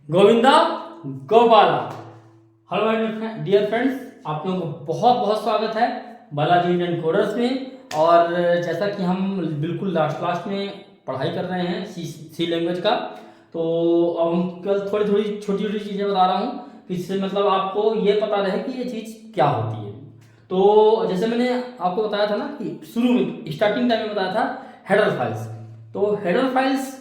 Govinda Gopala. Hello my dear friends, आप लोगों को बहुत बहुत स्वागत है बालाजी इंडियन कोडर्स में। और जैसा कि हम बिल्कुल लास्ट में पढ़ाई कर रहे हैं सी लैंग्वेज का, तो अब हम कल थोड़ी थोड़ी छोटी छोटी चीज़ें बता रहा हूँ, जिससे मतलब आपको ये पता रहे कि ये चीज़ क्या होती है। तो जैसे मैंने आपको बताया था ना कि शुरू में स्टार्टिंग टाइम में बताया था हेडर फाइल्स। तो हेडर फाइल्स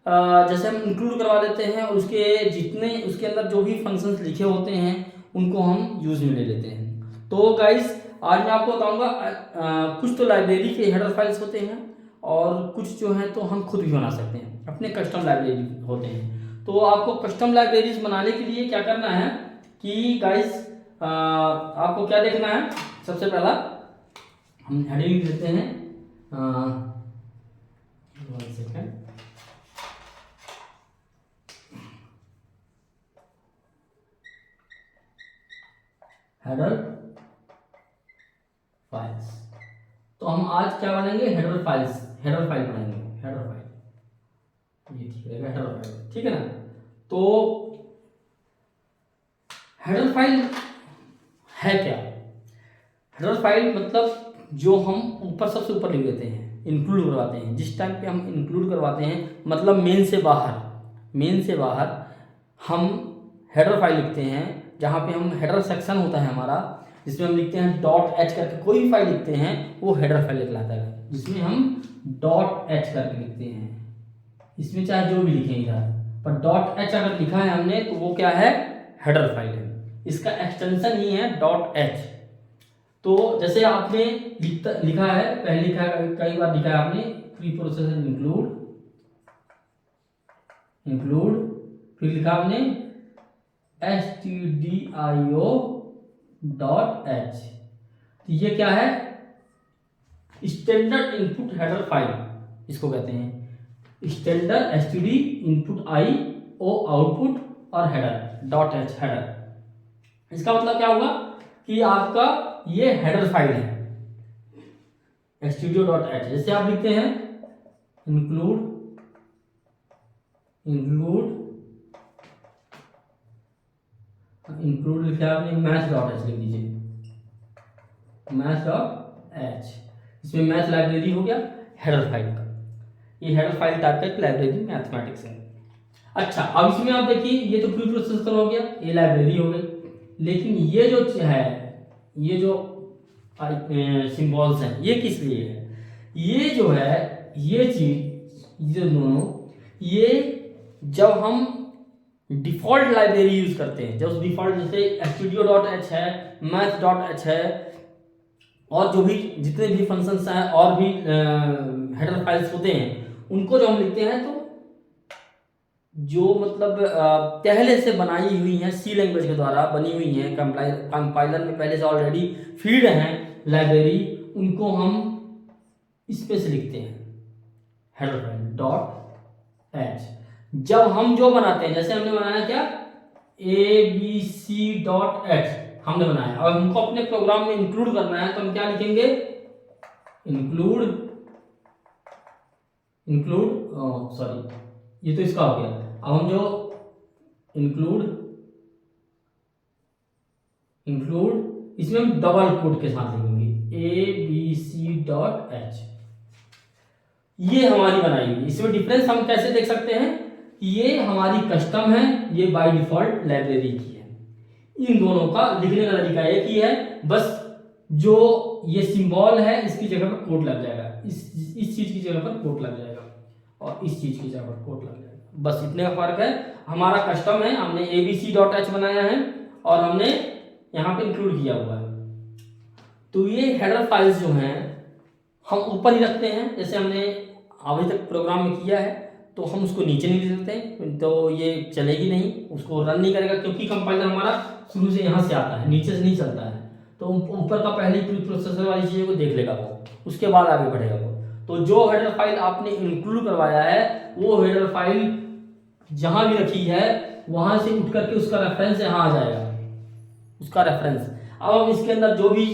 जैसे हम इंक्लूड करवा देते हैं और उसके जितने उसके अंदर जो भी फंक्शंस लिखे होते हैं उनको हम यूज में ले लेते हैं। तो गाइस आज मैं आपको बताऊंगा कुछ तो लाइब्रेरी के हेडर फाइल्स होते हैं और कुछ जो हैं तो हम खुद भी बना सकते हैं, अपने कस्टम लाइब्रेरी होते हैं। तो आपको कस्टम लाइब्रेरीज बनाने के लिए क्या करना है कि गाइस आपको क्या देखना है। सबसे पहला हम हेडिंग देते हैं, वन सेकेंड, हेडर फाइल्स। तो हम आज क्या बनेंगे, हेडर फाइल बनाएंगे। हेडर फाइल ये ठीक रहेगा, हेडर फाइल ठीक है ना। तो हेडर फाइल है क्या? हेडर फाइल मतलब जो हम ऊपर सबसे ऊपर लिख देते हैं, इंक्लूड करवाते हैं। जिस टाइम पे हम इंक्लूड करवाते हैं मतलब मेन से बाहर हम हेडर फाइल लिखते हैं, जहाँ पे हम हेडर सेक्शन होता है हमारा, जिसमें हम लिखते हैं डॉट एच करके कोई भी फाइल लिखते हैं वो हेडर फाइल कहलाता है, जिसमें हम डॉट एच करके लिखते हैं। इसमें चाहे जो भी लिखें इधर, पर डॉट एच अगर लिखा है हमने तो वो क्या है, हेडर फाइल है। इसका एक्सटेंशन ही है डॉट एच। तो जैसे आपने लिखा है, पहले लिखा है, कई बार लिखा है आपने प्री प्रोसेसर इंक्लूड, फिर लिखा आपने stdio डॉट एच। तो ये क्या है, स्टैंडर्ड इनपुट हेडर फाइल इसको कहते हैं। स्टैंडर्ड std इनपुट आई ओ आउटपुट और हेडर डॉट एच हेडर। इसका मतलब क्या होगा कि आपका ये हेडर फाइल है studio डॉट एच। जैसे आप लिखते हैं इंक्लूड लिखा आपने मैथ डॉट एच लिख दीजिए, मैथ डॉट एच। इसमें मैथ लाइब्रेरी हो गया हेडर फाइल का। ये हेडर फाइल टाइप का एक लाइब्रेरी मैथमेटिक्स है। अच्छा, अब इसमें आप देखिए ये तो प्री प्रोसेसर हो गया, ये लाइब्रेरी हो गई। लेकिन ये जो है, ये जो सिंबल्स हैं ये किस लिए है? ये जो है ये चीज, ये दोनों, ये जब हम डिफॉल्ट लाइब्रेरी यूज करते हैं, जब डिफॉल्ट जैसे स्टूडियो डॉट एच है, मैथ डॉट एच है, और जो भी जितने भी फंक्शंस हैं और भी हेडर फाइल्स होते हैं उनको जो हम लिखते हैं, तो जो मतलब पहले से बनाई हुई हैं, सी लैंग्वेज के द्वारा बनी हुई हैं, कंपाइलर में पहले से ऑलरेडी फीड हैं लाइब्रेरी, उनको हम इसमें से लिखते हैं हेडर फाइल डॉट एच। जब हम जो बनाते हैं, जैसे हमने बनाया क्या, abc डॉट एच हमने बनाया, और हमको अपने प्रोग्राम में इंक्लूड करना है तो हम क्या लिखेंगे, इंक्लूड सॉरी ये तो इसका हो गया। अब हम जो इंक्लूड इसमें हम डबल कोट के साथ लिखेंगे abc डॉट एच। ये हमारी बनाई हुई। इसमें डिफरेंस हम कैसे देख सकते हैं, ये हमारी कस्टम है, ये बाय डिफॉल्ट लाइब्रेरी की है। इन दोनों का लिखने का तरीका एक ही है, बस जो ये सिंबल है इसकी जगह पर कोट लग जाएगा, इस चीज की जगह पर कोट लग जाएगा और इस चीज की जगह पर कोट लग जाएगा, बस इतने का फर्क है। हमारा कस्टम है, हमने abc डॉट एच बनाया है और हमने यहाँ पे इंक्लूड किया हुआ है। तो ये हेडर फाइल्स जो हैं हम ऊपर ही रखते हैं, जैसे हमने अभी तक प्रोग्राम में किया है, तो हम उसको नीचे नहीं ले सकते, तो ये चलेगी नहीं, उसको रन नहीं करेगा, क्योंकि कंपाइलर हमारा शुरू से यहाँ से आता है, नीचे से नहीं चलता है। तो ऊपर का पहले प्री प्रोसेसर वाली चीज़ों को देख लेगा वो, उसके बाद आगे बढ़ेगा वो। तो जो हेडर फाइल आपने इंक्लूड करवाया है वो हेडर फाइल जहाँ भी रखी है वहाँ से उठ करके उसका रेफरेंस यहाँ आ जाएगा, उसका रेफरेंस। अब हम इसके अंदर जो भी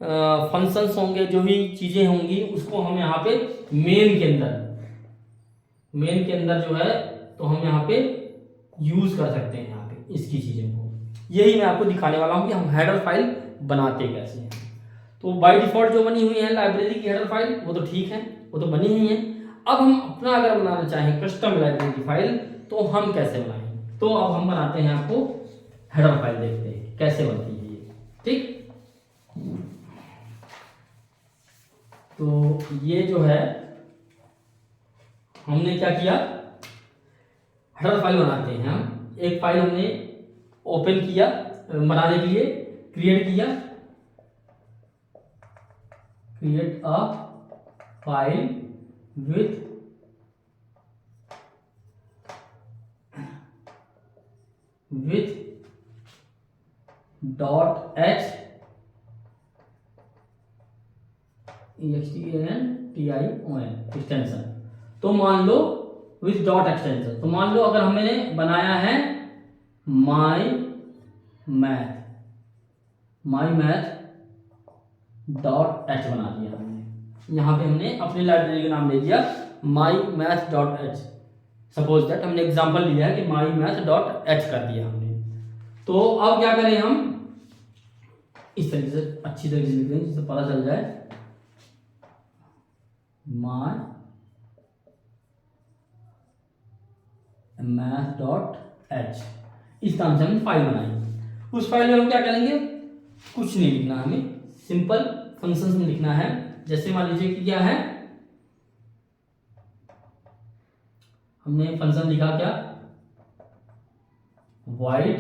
फंक्शंस होंगे, जो भी चीज़ें होंगी, उसको हम यहाँ पे मेन के अंदर जो है तो हम यहाँ पे यूज कर सकते हैं यहाँ पे इसकी चीज़ों को। यही मैं आपको दिखाने वाला हूँ कि हम हेडर फाइल बनाते कैसे हैं। तो बाय डिफॉल्ट जो बनी हुई है लाइब्रेरी की हेडर फाइल वो तो ठीक है, वो तो बनी ही है। अब हम अपना अगर बनाना चाहें कस्टम लाइब्रेरी की फाइल तो हम कैसे बनाएंगे, तो अब हम बनाते हैं, आपको हेडर फाइल देखते हैं कैसे बनती है ये। ठीक, तो ये जो है हमने क्या किया, हेडर फाइल बनाते हैं हम। एक फाइल हमने ओपन किया बनाने के लिए, क्रिएट किया, create a file with .h extension extension. तो मान लो विथ डॉट एक्सटेंशन, तो मान लो अगर हमने बनाया है माई मैथ डॉट एच बना दिया हमने, यहाँ पे हमने अपनी लाइब्रेरी का नाम ले दिया माई math dot H. Suppose that हमने एग्जांपल लिया है कि माई मैथ डॉट एच कर दिया हमने। तो अब क्या करें हम, इस तरीके से अच्छी तरीके से लिख दें जिससे पता चल जाए, माई मैथ डॉट एच, इस नाम से हमने फाइल बनाई। उस फाइल में हम क्या करेंगे, कुछ नहीं लिखना, हमें सिंपल फंक्शंस में लिखना है। जैसे मान लीजिए कि क्या है, हमने फंक्शन लिखा क्या, void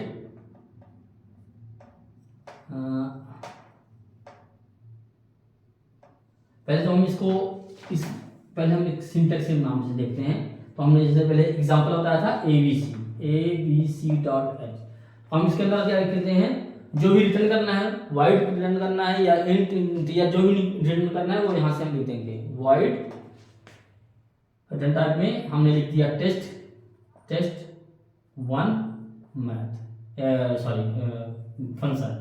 पहले तो हम इसको पहले हम एक सिंटेक्स के नाम से देखते हैं। तो हमने जैसे पहले एग्जांपल बताया था abc डॉट एच, हम इसके अंदर क्या लिखते हैं, जो भी रिटर्न करना है, void रिटर्न करना है या इंट या जो भी रिटर्न करना है वो यहाँ से हम लिख देंगे void। रिटर्न टाइप में हमने लिख दिया टेस्ट 1 मैथ फंक्शन,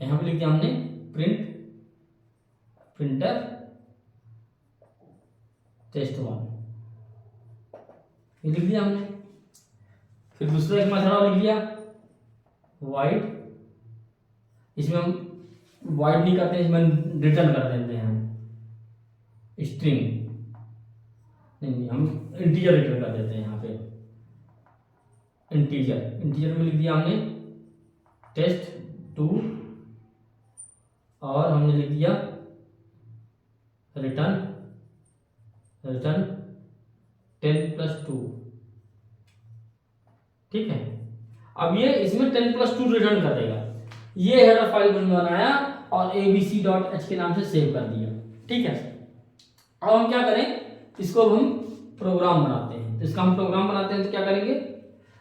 यहाँ पे लिख दिया हमने प्रिंटर टेस्ट 1, ये लिख दिया हमने। फिर दूसरा एक मेथड और लिख दिया void, इसमें हम void नहीं करते, इसमें रिटर्न कर देते हैं हम स्ट्रिंग, नहीं हम इंटीजर रिटर्न कर देते हैं। यहाँ पे इंटीजर में लिख दिया हमने टेस्ट 2 और हमने लिख दिया रिटर्न 10+2। ठीक है, अब ये इसमें 10+2 रिटर्न कर देगा। ये हेडर फाइल बनाया और abc.h के नाम से सेव कर दिया। ठीक है, अब हम क्या करें, इसको अब हम प्रोग्राम बनाते हैं। तो इसका हम प्रोग्राम बनाते हैं तो क्या करेंगे,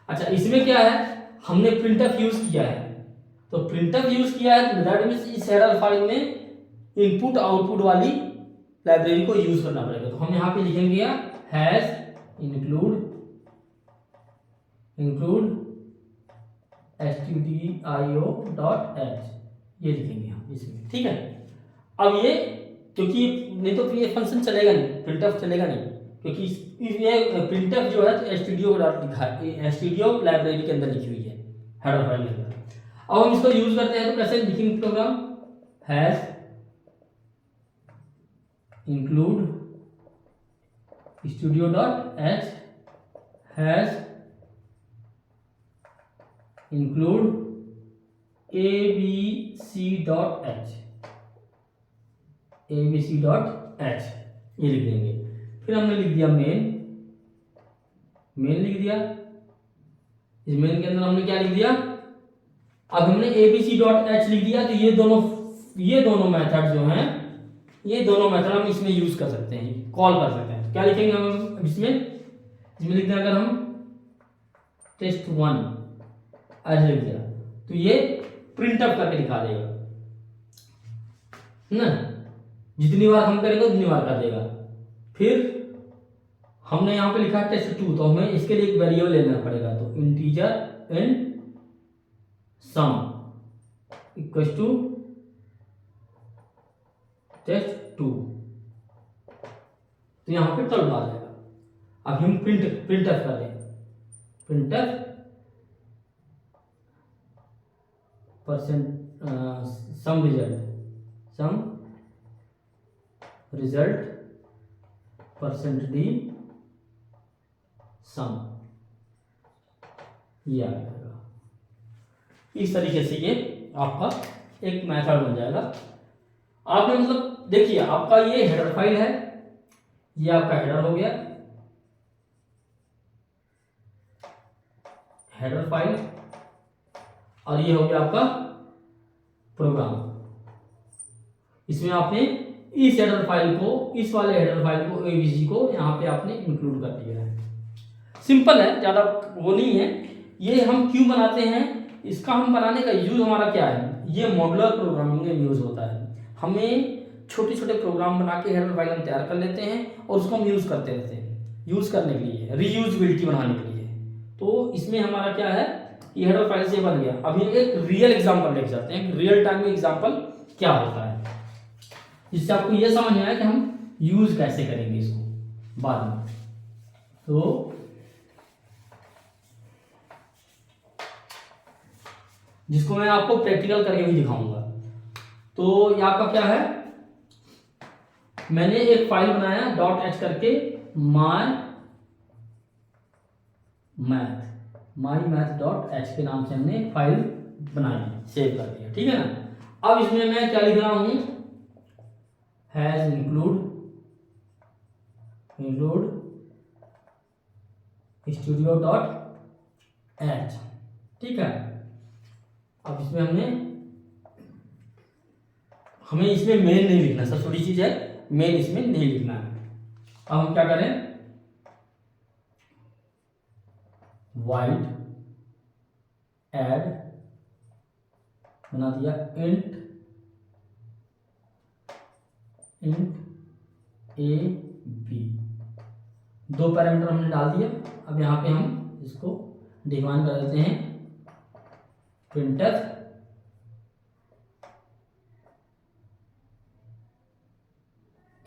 अच्छा इसमें क्या है, हमने प्रिंटफ यूज किया है। तो प्रिंटफ यूज किया है तो दैट मींस इस हेडर फाइल में इनपुट आउटपुट वाली लाइब्रेरी को यूज करना पड़ेगा। तो हम यहाँ पे लिखेंगे हैश इंक्लूड stdio.h, ये लिखेंगे हम इसमें। ठीक है, अब ये क्योंकि नहीं तो ये फंक्शन चलेगा नहीं, प्रिंटफ चलेगा नहीं, क्योंकि ये प्रिंटफ जो है तो stdio लिखा है, stdio लाइब्रेरी के अंदर लिखी हुई है हेडर फाइल के अंदर। अब हम इसको यूज करते हैं तो कैसे लिखेंगे program, hash include studio.h hash include abc.h ये लिख देंगे। फिर हमने लिख दिया मेन लिख दिया। इस मेन के अंदर हमने क्या लिख दिया, अब हमने abc.h लिख दिया। तो ये दोनों मेथड जो हैं, ये दोनों मेथड हम इसमें यूज कर सकते हैं, कॉल कर सकते हैं। तो क्या लिखेंगे हम इसमें लिख दें, अगर हम test1 ऐसे लिख दिया तो ये प्रिंट अप करके दिखा देगा ना, जितनी बार हम करेंगे उतनी बार कर देगा। फिर हमने यहाँ पे लिखा test2, तो हमें इसके लिए एक वेरिएबल लेना पड़ेगा। तो integer int sum equals to test2, तो यहाँ पे 12 आ जाएगा। अब हम प्रिंटफ कर दें, printf percent sum result percent D sum, ये आ जाएगा। इस तरीके से ये आपका एक मेथड बन जाएगा। आपने मतलब देखिए आपका ये हेडर फाइल है, ये आपका हेडर हो गया, हेडर फाइल, और ये हो गया आपका प्रोग्राम। इसमें आपने इस हेडर फाइल को, इस वाले हेडर फाइल को, एबीसी को यहाँ पे आपने इंक्लूड कर दिया है। सिंपल है, ज़्यादा वो नहीं है। ये हम क्यों बनाते हैं, इसका हम बनाने का यूज हमारा क्या है, ये मॉड्यूलर प्रोग्रामिंग में यूज होता है। हमें छोटे छोटे प्रोग्राम बना के हेडर फाइल हम तैयार कर लेते हैं और उसको हम यूज करते रहते हैं, यूज करने के लिए, रीयूजबिलिटी बढ़ाने के लिए। तो इसमें हमारा क्या है, ये हेडर फाइल से बन गया। अभी एक रियल एग्जांपल लेके चलते हैं, रियल टाइम में एग्जांपल क्या होता है, जिससे आपको ये समझ में आया कि हम यूज कैसे करेंगे इसको बाद में। तो जिसको मैं आपको प्रैक्टिकल करके भी दिखाऊंगा। तो ये आपका क्या है, मैंने एक फाइल बनाया .h करके, mymath.h के नाम से हमने फाइल बनाई, सेव कर दिया, ठीक है ना। अब इसमें मैं क्या लिख रहा हूं, हैज इंक्लूड studio.h, ठीक है। अब इसमें हमें इसमें मेन नहीं लिखना, सबसे छोटी चीज है, मेन इसमें नहीं लिखना है। अब हम क्या करें, वाइड ऐड बना दिया, इंट ए बी, 2 पैरामीटर हमने डाल दिया। अब यहाँ पे हम इसको डिफाइन कर देते हैं, printf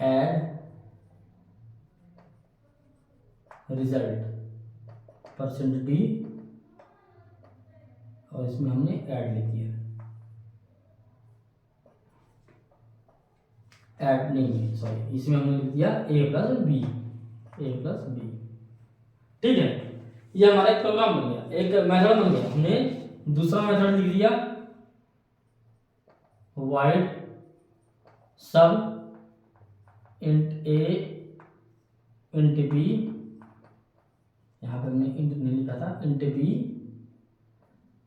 add result percent D, और इसमें हमने ऐड लिख दिया, ऐड नहीं सॉरी, इसमें हमने लिख दिया ए प्लस बी, ठीक है। ये हमारा एक प्रोग्राम बन गया, एक मेथड बन गया। हमने दूसरा मेथड लिख दिया, वाइड सब इंट ए इंट बी, यहाँ पे हमने इंट नहीं लिखा था, इंट बी,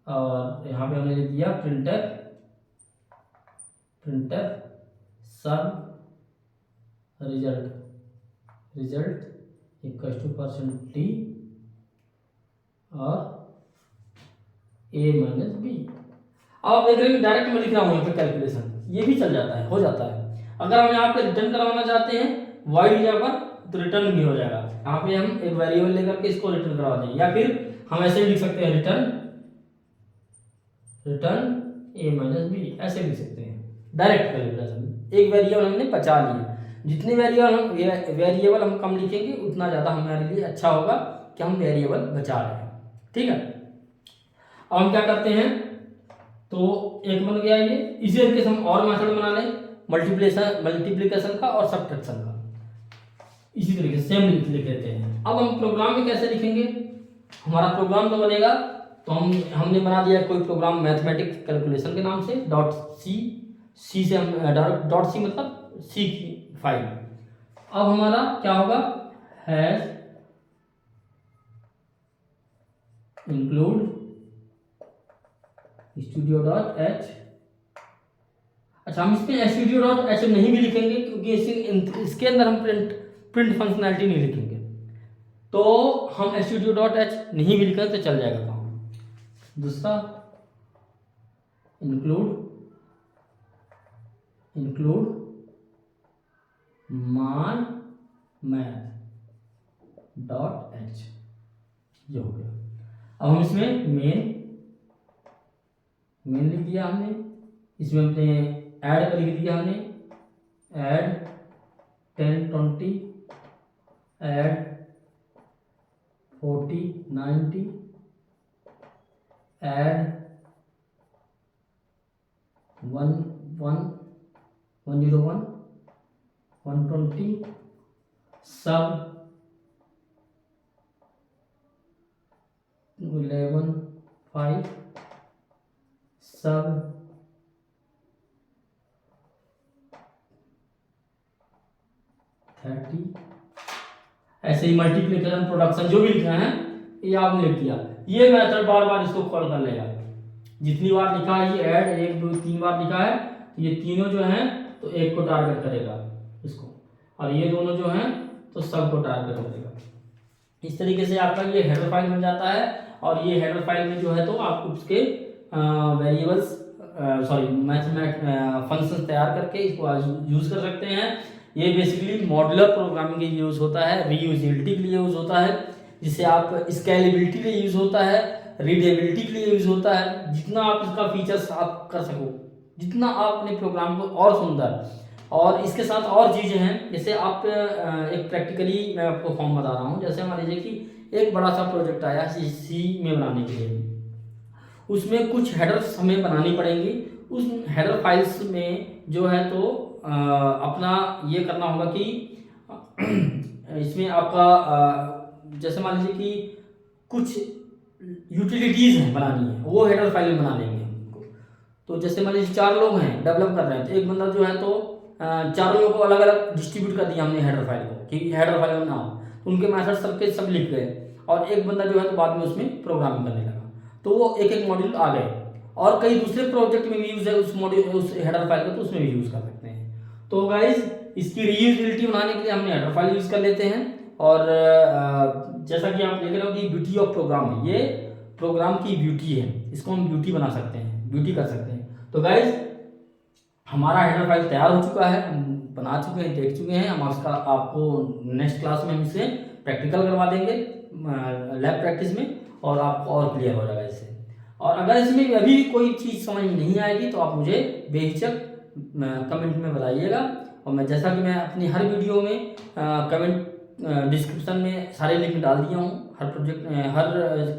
और यहाँ पे हमने लिख दिया प्रिंटफ सब result equal two percent T और ए माइनस बी। अब आप देख रहे हैं डायरेक्ट मैं लिख रहा हूँ यहाँ पे कैलकुलेशन, ये भी चल जाता है, हो जाता है। अगर हम यहाँ पे रिटर्न करवाना चाहते हैं वाइड यहाँ पर, तो रिटर्न भी हो जाएगा। यहाँ पे हम एक वेरिएबल लेकर के इसको रिटर्न करवा देंगे, या फिर हम ऐसे भी लिख सकते हैं, रिटर्न ए माइनस बी, ऐसे लिख सकते हैं। डायरेक्ट कैलकुलेशन, एक वेरिएबल हमने बचा लिया। जितने वेरिएबल हम कम लिखेंगे उतना ज़्यादा हमारे लिए अच्छा होगा कि हम वेरिएबल बचा रहे हैं, ठीक है। अब हम क्या करते हैं, तो एक बन गया ये। इसी तरीके से हम और मेथड बना लें, मल्टीप्लिकेशन का और सब्ट्रैक्शन का, इसी तरीके से सेम लिख लेते हैं। अब हम प्रोग्राम में कैसे लिखेंगे, हमारा प्रोग्राम तो बनेगा, तो हमने बना दिया कोई प्रोग्राम मैथमेटिक्स कैलकुलेशन के नाम से, सी से हम डॉट सी मतलब सी की फाइल। अब हमारा क्या होगा, हैज इंक्लूड studio.h। अच्छा, हम इसमें studio.h नहीं भी लिखेंगे क्योंकि इसके अंदर हम प्रिंट फंक्शनैलिटी नहीं लिखेंगे, तो हम studio.h नहीं भी लिखें तो चल जाएगा काम। दूसरा include my math dot H, ये हो गया। अब हम इसमें मेन लिख दिया हमने, इसमें अपने ऐड का लिख दिया हमने, ऐड 10 20, ऐड 40 90, ऐड 101 120 सब 11 5 सब 30, ऐसे ही मल्टीप्लिकेशन प्रोडक्शन जो भी लिखा है ये आपने लिख दिया। ये मेथड बार बार इसको कॉल कर लेगा। जितनी बार लिखा है ये ऐड 1 2 3 बार लिखा है तो ये तीनों जो हैं तो एक को टारगेट करेगा इसको, और ये दोनों जो हैं तो सब को टारगेट करेगा। इस तरीके से आपका ये हेडर फाइल बन जाता है। और ये हेडर फाइल में जो है तो आप उसके वेरिएबल्स फंक्शन तैयार करके इसको यूज कर सकते हैं। ये बेसिकली मॉड्यूलर प्रोग्रामिंग के लिए यूज होता है, रीयूजेबिलिटी के लिए यूज होता है, जिससे आप स्केलेबिलिटी के लिए यूज होता है, रीडेबिलिटी के लिए यूज होता है। जितना आप इसका फीचर्स आप कर सको, जितना आप अपने प्रोग्राम को और सुंदर, और इसके साथ और चीज़ें हैं। जैसे आप एक प्रैक्टिकली मैं आपको फॉर्म बता रहा हूँ। जैसे मान लीजिए कि एक बड़ा सा प्रोजेक्ट आया सी में बनाने के लिए, उसमें कुछ हेडर्स हमें बनानी पड़ेंगी। उस हेडर फाइल्स में जो है तो अपना ये करना होगा कि इसमें आपका जैसे मान लीजिए कि कुछ यूटिलिटीज़ हैं बनानी है, वो हेडर फाइल में बना लेंगे हमको। तो जैसे मान लीजिए 4 लोग हैं डेवलप कर रहे हैं, तो एक बंदा जो है तो चारों लोगों को अलग अलग डिस्ट्रीब्यूट कर दिया हमने हेडर फाइल को कि हेडर फाइल में नाम, तो उनके मैथड सबके सब लिख गए, और एक बंदा जो है तो बाद में उसमें प्रोग्रामिंग करने लगा, तो वो एक एक मॉड्यूल आ गए। और कई दूसरे प्रोजेक्ट में भी यूज है उस मॉड्यूल उस हेडर फाइल का, तो उसमें भी यूज कर सकते हैं। तो गाइज इसकी रीयूजेबिलिटी बनाने के लिए हमने हेडर फाइल यूज कर लेते हैं। और जैसा कि आप देख रहे हो कि ब्यूटी ऑफ प्रोग्राम, ये प्रोग्राम की ब्यूटी है, इसको हम ब्यूटी बना सकते हैं, ब्यूटी कर सकते हैं। तो गाइज हमारा हेडर फाइल तैयार हो चुका है, हम बना चुके हैं, देख चुके हैं। हम उसका आपको नेक्स्ट क्लास में हमसे प्रैक्टिकल करवा देंगे लैब प्रैक्टिस में, और आपको और क्लियर हो जाएगा इससे। और अगर इसमें अभी भी कोई चीज़ समझ में नहीं आएगी तो आप मुझे बेहिचक कमेंट में बताइएगा। और मैं जैसा कि मैं अपनी हर वीडियो में कमेंट डिस्क्रिप्शन में सारे लिंक डाल दिया हूँ हर प्रोजेक्ट हर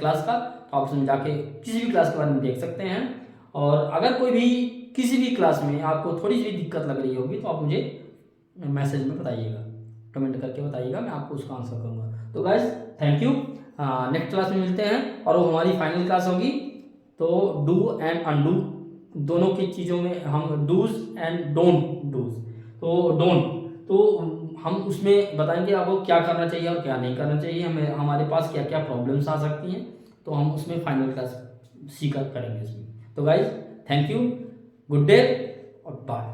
क्लास का, तो आप उसमें जाके किसी भी क्लास के बारे में देख सकते हैं। और अगर कोई भी किसी भी क्लास में आपको थोड़ी सी दिक्कत लग रही होगी तो आप मुझे मैसेज में बताइएगा, कमेंट करके बताइएगा, मैं आपको उसका आंसर करूँगा। तो guys thank you, next class में मिलते हैं, और वो हमारी फाइनल क्लास होगी। तो डू एंड अनडू दोनों की चीज़ों में हम डूज एंड डोंट डूज, तो डोंट तो हम उसमें बताएंगे आपको क्या करना चाहिए और क्या नहीं करना चाहिए, हमें हमारे पास क्या क्या प्रॉब्लम्स आ सकती हैं, तो हम उसमें फाइनल क्लास सीखा करेंगे इसमें। तो guys thank you, good day और बाय।